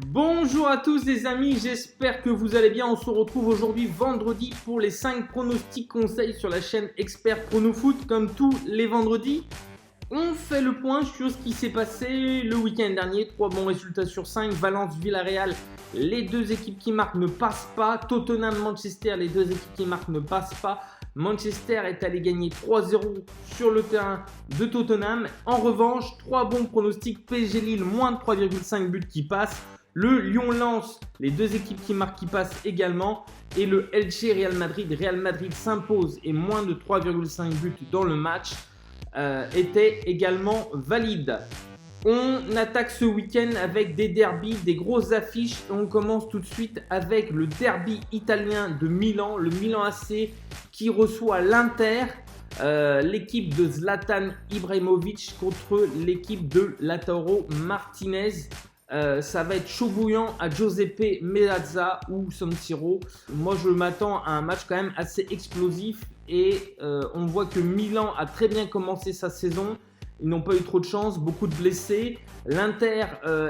Bonjour à tous les amis, j'espère que vous allez bien. On se retrouve aujourd'hui vendredi pour les 5 pronostics conseils sur la chaîne Expert Pronofoot. Comme tous les vendredis, on fait le point sur ce qui s'est passé le week-end dernier. 3 bons résultats sur 5. Valence, Villarreal, les deux équipes qui marquent ne passent pas. Tottenham, Manchester, les deux équipes qui marquent ne passent pas. Manchester est allé gagner 3-0 sur le terrain de Tottenham. En revanche, 3 bons pronostics. PSG Lille, moins de 3,5 buts qui passent. Le Lyon-Lens, les deux équipes qui marquent qui passent également. Et le Elche Real Madrid. Real Madrid s'impose et moins de 3,5 buts dans le match était également valide. On attaque ce week-end avec des derbys, des grosses affiches. On commence tout de suite avec le derby italien de Milan, le Milan AC qui reçoit l'Inter, l'équipe de Zlatan Ibrahimovic contre l'équipe de Lautaro Martinez. Ça va être chaud bouillant à Giuseppe Meazza ou San Siro. Moi, je m'attends à un match quand même assez explosif et on voit que Milan a très bien commencé sa saison. Ils n'ont pas eu trop de chance, beaucoup de blessés. L'Inter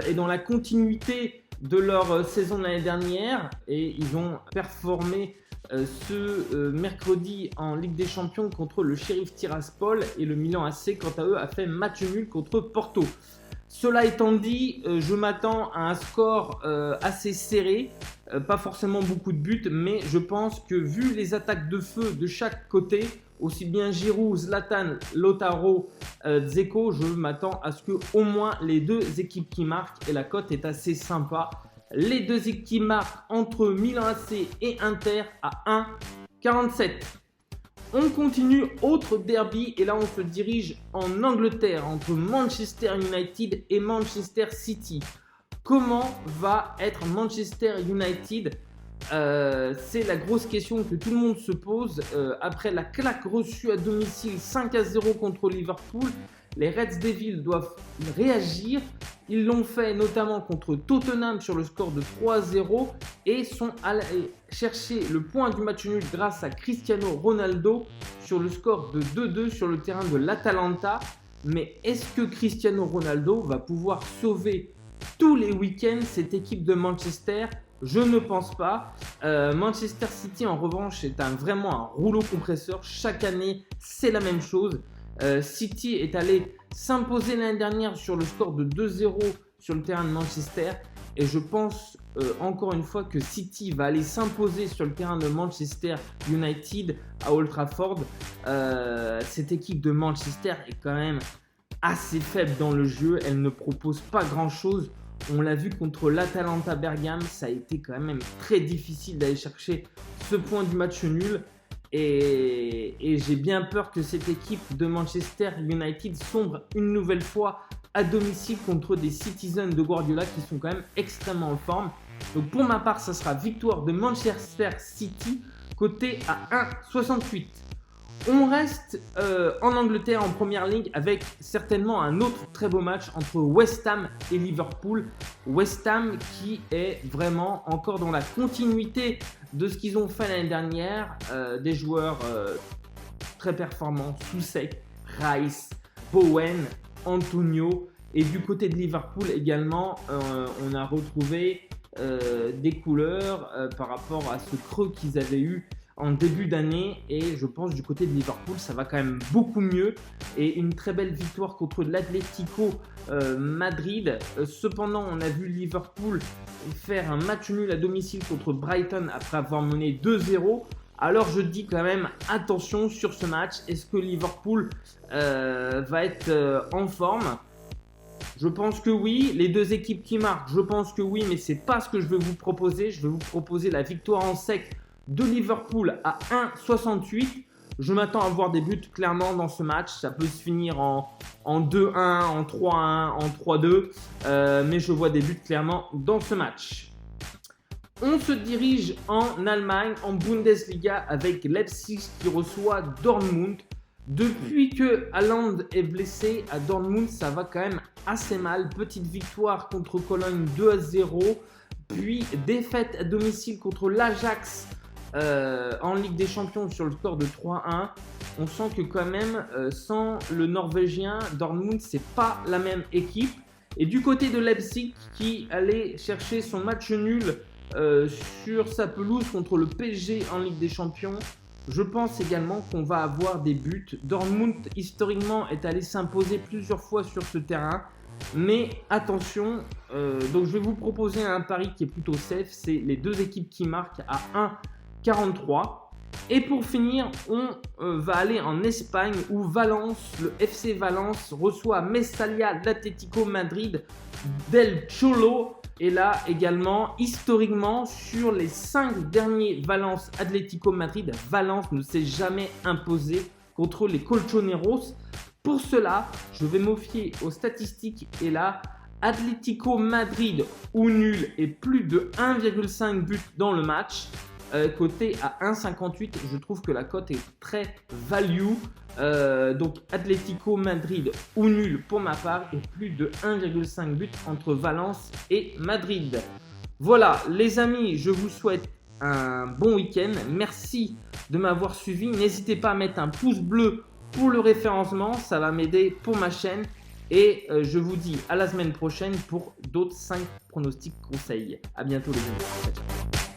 est dans la continuité de leur saison de l'année dernière et ils ont performé ce mercredi en Ligue des Champions contre le Sheriff Tiraspol et le Milan AC, quant à eux, a fait match nul contre Porto. Cela étant dit, je m'attends à un score assez serré, pas forcément beaucoup de buts, mais je pense que vu les attaques de feu de chaque côté, aussi bien Giroud, Zlatan, Lautaro, Dzeko, je m'attends à ce que au moins les deux équipes qui marquent, et la cote est assez sympa. Les deux équipes qui marquent entre Milan AC et Inter à 1,47. On continue, autre derby, et là on se dirige en Angleterre entre Manchester United et Manchester City. Comment va être Manchester United ? C'est la grosse question que tout le monde se pose. Après la claque reçue à domicile 5-0 contre Liverpool, les Reds Devils doivent réagir. Ils l'ont fait notamment contre Tottenham sur le score de 3-0 et sont allés chercher le point du match nul grâce à Cristiano Ronaldo sur le score de 2-2 sur le terrain de l'Atalanta. Mais est-ce que Cristiano Ronaldo va pouvoir sauver tous les week-ends cette équipe de Manchester ? Je ne pense pas. Manchester City en revanche est vraiment un rouleau compresseur. Chaque année c'est la même chose. City est allé s'imposer l'année dernière sur le score de 2-0 sur le terrain de Manchester et je pense encore une fois que City va aller s'imposer sur le terrain de Manchester United à Old Trafford. Cette équipe de Manchester est quand même assez faible dans le jeu, elle ne propose pas grand chose. On l'a vu contre l'Atalanta Bergame, ça a été quand même très difficile d'aller chercher ce point du match nul. Et j'ai bien peur que cette équipe de Manchester United sombre une nouvelle fois à domicile contre des Citizens de Guardiola qui sont quand même extrêmement en forme. Donc pour ma part, ça sera victoire de Manchester City, coté à 1,68. On reste en Angleterre en première ligue avec certainement un autre très beau match entre West Ham et Liverpool. West Ham qui est vraiment encore dans la continuité de ce qu'ils ont fait l'année dernière. Des joueurs très performants, Soucek, Rice, Bowen, Antonio. Et du côté de Liverpool également, on a retrouvé des couleurs par rapport à ce creux qu'ils avaient eu en début d'année, et je pense du côté de Liverpool ça va quand même beaucoup mieux et une très belle victoire contre l'Atlético Madrid. Cependant on a vu Liverpool faire un match nul à domicile contre Brighton après avoir mené 2-0. Alors je dis quand même attention sur ce match. Est-ce que Liverpool va être en forme ? Je pense que oui. Les deux équipes qui marquent, je pense que oui, mais c'est pas ce que je vais vous proposer. Je vais vous proposer la victoire en sec de Liverpool à 1,68. Je m'attends à voir des buts clairement dans ce match. Ça peut se finir en 2-1, en 3-1, en 3-2. Mais je vois des buts clairement dans ce match. On se dirige en Allemagne, en Bundesliga, avec Leipzig qui reçoit Dortmund. Depuis que Haaland est blessé à Dortmund, ça va quand même assez mal. Petite victoire contre Cologne 2-0. Puis défaite à domicile contre l'Ajax en Ligue des Champions sur le score de 3-1. On sent que quand même, sans le Norvégien, Dortmund, c'est pas la même équipe. Et du côté de Leipzig qui allait chercher son match nul sur sa pelouse contre le PSG en Ligue des Champions, je pense également qu'on va avoir des buts. Dortmund historiquement est allé s'imposer plusieurs fois sur ce terrain. Mais attention, donc je vais vous proposer un pari qui est plutôt safe, c'est les deux équipes qui marquent à 1,43. Et pour finir, on va aller en Espagne où Valence, le FC Valence reçoit Mestalla l'Atlético Madrid del Cholo. Et là également, historiquement, sur les 5 derniers Valence Atlético Madrid, Valence ne s'est jamais imposé contre les Colchoneros. Pour cela, je vais me fier aux statistiques et là, Atlético Madrid ou nul et plus de 1,5 buts dans le match. Coté à 1,58, je trouve que la cote est très value. Donc Atlético Madrid ou nul pour ma part et plus de 1,5 buts entre Valence et Madrid. Voilà les amis, je vous souhaite un bon week-end. Merci de m'avoir suivi. N'hésitez pas à mettre un pouce bleu pour le référencement, ça va m'aider pour ma chaîne. Et je vous dis à la semaine prochaine pour d'autres 5 pronostics conseils. À bientôt les amis. Ciao, ciao.